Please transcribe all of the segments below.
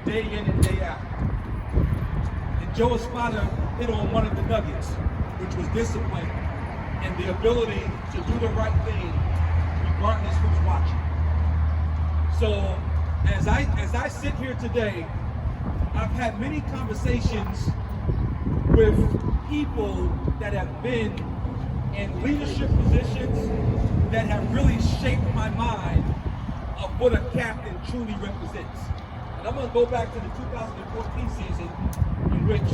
day in and day out. And Joe Espada hit on one of the nuggets, which was discipline and the ability to do the right thing regardless who's watching. So as I sit here today, I've had many conversations with people that have been in leadership positions that have really shaped my mind of what a captain truly represents. And I'm going to go back to the 2014 season in which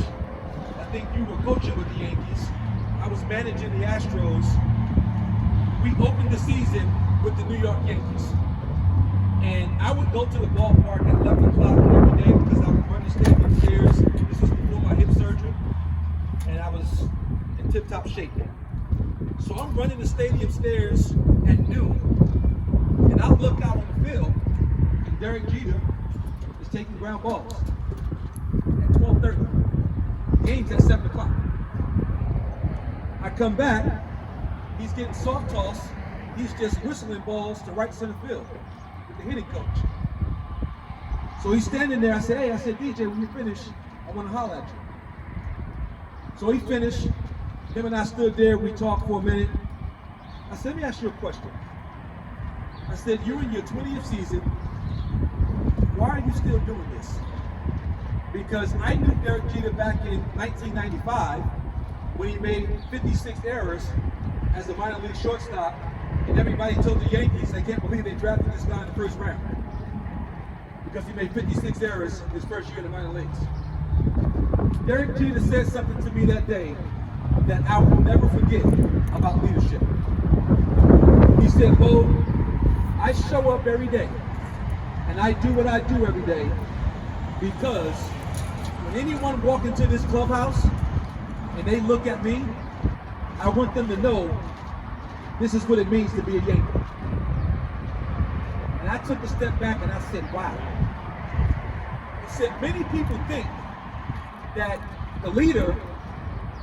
I think you were coaching with the Yankees. I was managing the Astros. We opened the season with the New York Yankees. And I would go to the ballpark at 11 o'clock every day because I would run the stadium stairs. This was before my hip surgery. And I was in tip-top shape. So I'm running the stadium stairs at noon. And I look out on the field, and Derek Jeter is taking ground balls at 12:30. The game's at 7 o'clock. I come back, he's getting soft toss. He's just whistling balls to right center field with the hitting coach. So he's standing there. I said, DJ, when you finish, I want to holler at you. So he finished. Him and I stood there. We talked for a minute. I said, let me ask you a question. I said, you're in your 20th season. Why are you still doing this? Because I knew Derek Jeter back in 1995 when he made 56 errors as a minor league shortstop, and everybody told the Yankees they can't believe they drafted this guy in the first round because he made 56 errors his first year in the minor leagues. Derek Jeter said something to me that day that I will never forget about leadership. He said, Beau, I show up every day and I do what I do every day because when anyone walks into this clubhouse and they look at me, I want them to know this is what it means to be a Yankee. And I took a step back and I said, wow. I said, many people think that the leader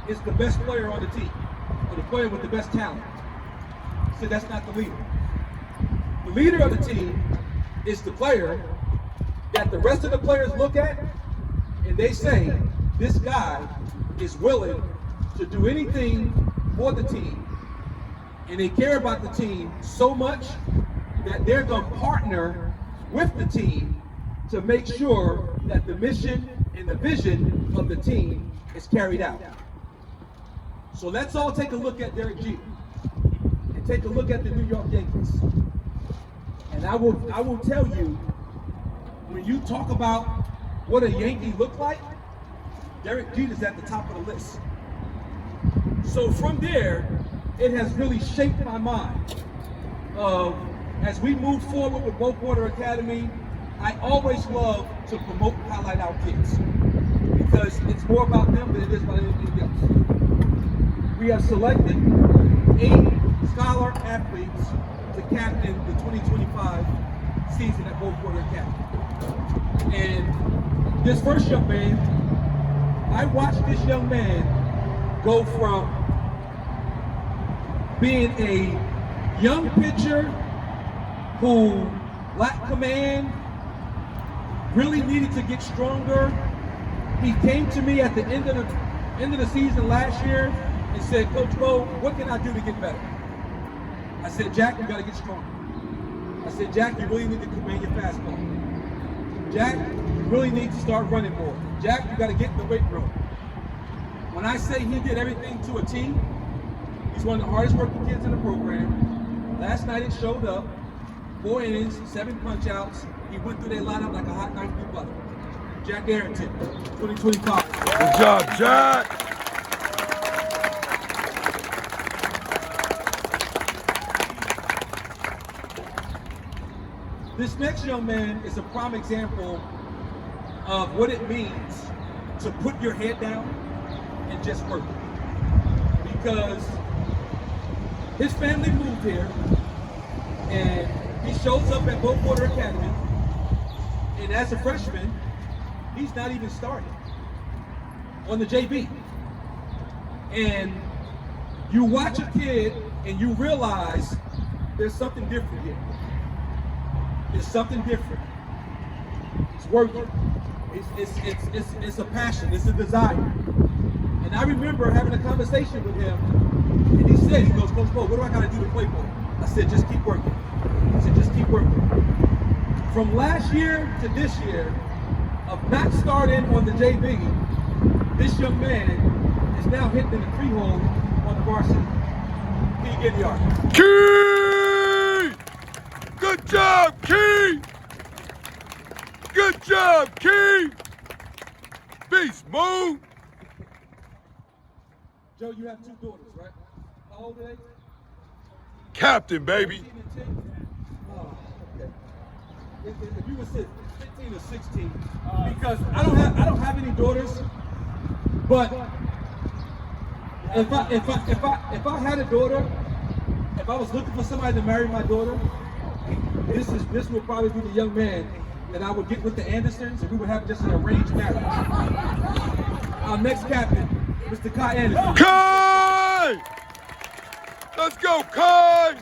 is the best player on the team, or the player with the best talent. I said, that's not the leader. The leader of the team is the player that the rest of the players look at and they say, this guy is willing to do anything for the team, and they care about the team so much that they're going to partner with the team to make sure that the mission and the vision of the team is carried out. So let's all take a look at Derek Jeter and take a look at the New York Yankees. And I will tell you, when you talk about what a Yankee look like, Derek Jeter's at the top of the list. So from there, it has really shaped my mind. As we move forward with Beau Academy, I always love to promote and highlight our kids because it's more about them than it is about anything else. We have selected 8 scholar athletes to captain the 2025 season at Beau Academy. And this first young man, I watched this young man go from being a young pitcher who lacked command, really needed to get stronger. He came to me at the end of the season last year and said, Coach Beau, what can I do to get better? I said, Jack, you got to get stronger. I said, Jack, you really need to command your fastball. Jack, you really need to start running more. Jack, you got to get in the weight room. When I say he did everything to a T, he's one of the hardest working kids in the program. Last night it showed up, 4 innings, 7 punch outs. He went through their lineup like a hot knife through butter. Jack Arrington, 2025. Good job, Jack. This next young man is a prime example of what it means to put your head down and just work. Because his family moved here and he shows up at Beau Academy, and as a freshman, he's not even starting on the JV. And you watch a kid and you realize there's something different here. There's something different. It's working. It's a passion, it's a desire. And I remember having a conversation with him, and he goes, Coach Beau, what do I got to do to play ball? I said, just keep working. I said, just keep working. From last year to this year, of not starting on the JV, this young man is now hitting in the 3-hole on the varsity. Guinyard. Keeh! Good job, Keeh! Good job, Keeh! Beast move! Joe, you have 2 daughters, right? How old are they? Captain, baby. 15 and 10? Oh, okay. If you would say 15 or 16, because I don't have any daughters, but if I had a daughter, if I was looking for somebody to marry my daughter, this would probably be the young man that I would get with the Andersons, and we would have just an arranged marriage. Our next captain, Mr. Keeh Anderson. Keeh! Let's go, Keeh!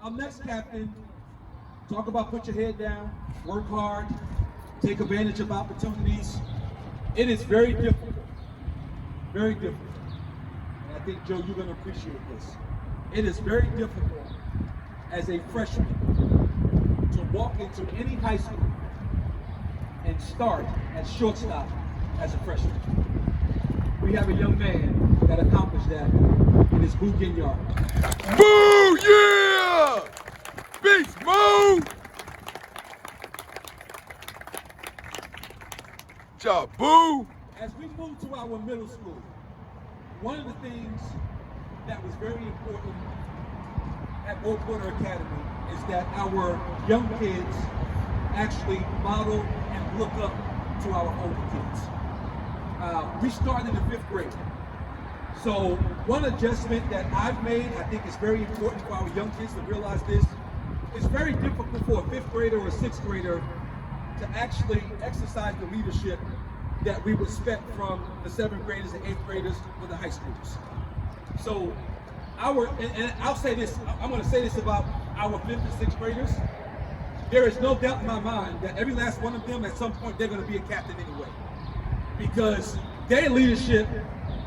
Our next captain, talk about put your head down, work hard, take advantage of opportunities. It is very difficult, very difficult. And I think, Joe, you're going to appreciate this. It is very difficult as a freshman to walk into any high school and start at shortstop as a freshman. We have a young man that accomplished that, and it's Beau Guinyard. Boo, yeah! Beast move! Job, Boo! As we move to our middle school, one of the things that was very important at Beau Ayreal Academy is that our young kids actually model and look up to our older kids. We started in the 5th grade. So one adjustment that I've made, I think is very important for our young kids to realize this. It's very difficult for a 5th grader or a 6th grader to actually exercise the leadership that we would expect from the 7th graders and 8th graders or the high schoolers. So and I'll say this, I'm going to say this about our 5th and 6th graders. There is no doubt in my mind that every last one of them at some point they're going to be a captain anyway, because their leadership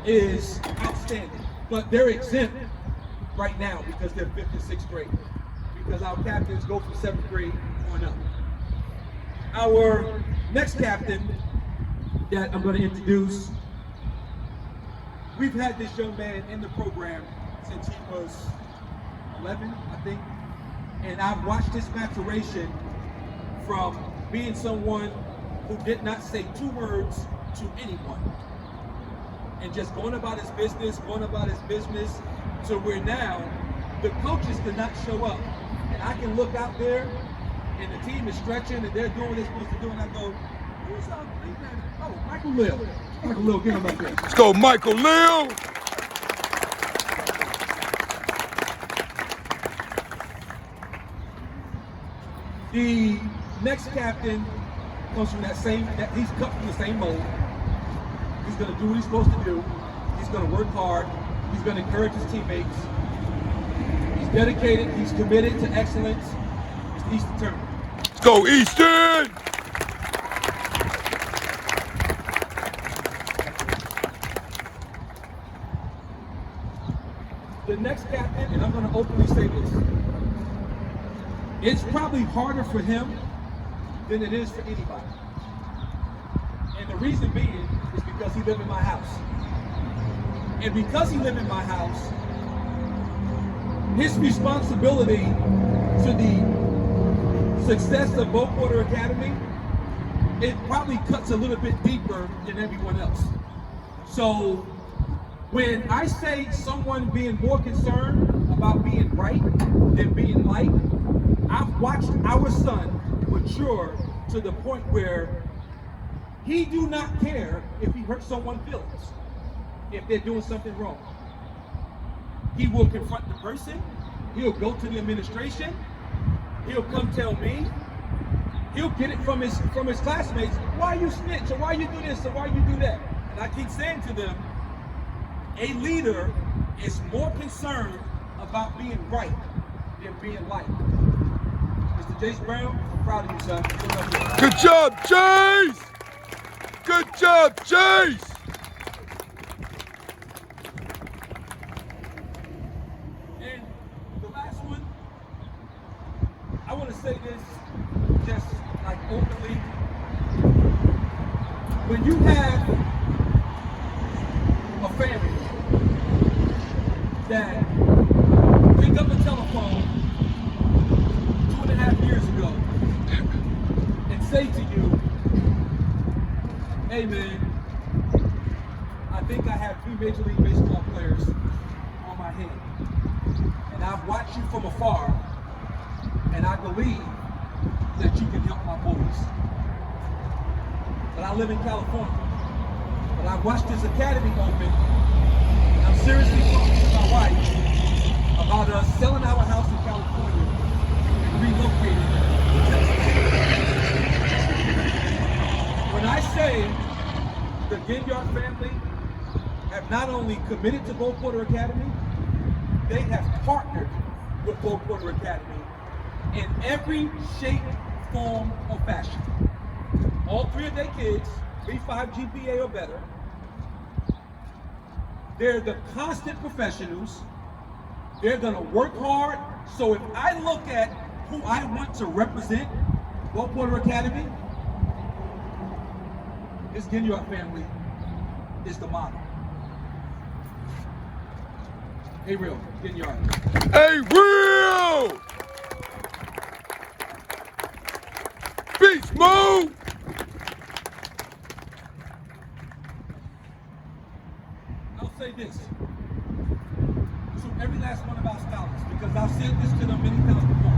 is outstanding, but they're exempt right now because they're 5th and 6th grade, because our captains go from 7th grade on up. Our next captain that I'm going to introduce, we've had this young man in the program since he was 11, I think, and I've watched his maturation from being someone who did not say 2 words to anyone, and just going about his business, to where now the coaches could not show up. And I can look out there and the team is stretching and they're doing what they're supposed to do, and I go, who's our lead man? Oh, Michael Lill. Michael Lill, get him up there. Let's go, Michael Lill! The next captain comes from he's cut from the same mold. He's going to do what he's supposed to do. He's going to work hard. He's going to encourage his teammates. He's dedicated. He's committed to excellence. He's determined. Let's go, Easton! The next captain, and I'm going to openly say this, it's probably harder for him than it is for anybody. And the reason being is because he lived in my house. And because he lived in my house, his responsibility to the success of Beau Ayreal Academy, it probably cuts a little bit deeper than everyone else. So when I say someone being more concerned about being right than being liked, I've watched our son mature to the point where he do not care if he hurts someone's feelings, if they're doing something wrong. He will confront the person. He'll go to the administration. He'll come tell me. He'll get it from his classmates. Why you snitch, or why you do this, or why you do that? And I keep saying to them, a leader is more concerned about being right in being liked. Mr. Jace Brown, I'm proud of you, son. Good job, Chase! Good job, Chase! And the last one, I want to say this just like openly. When you have a family that picked up the telephone 2.5 years ago and say to you, hey man, I think I have 3 Major League Baseball players on my head. And I've watched you from afar, and I believe that you can help my boys. But I live in California. But I watched this academy open, and I'm seriously talking to my wife about us selling our house in California and relocating to Texas. When I say the Guinyard family have not only committed to Beau Academy, they have partnered with Beau Academy in every shape, form, or fashion. All 3 of their kids, 3.5 GPA or better. They're the constant professionals. They're gonna work hard. So if I look at who I want to represent Beau Academy, this Guinyard family is the model. Ayreal, Guinyard. Ayreal! Beast mode! I'll say this to every last one of our scholars, because I've said this to them many times.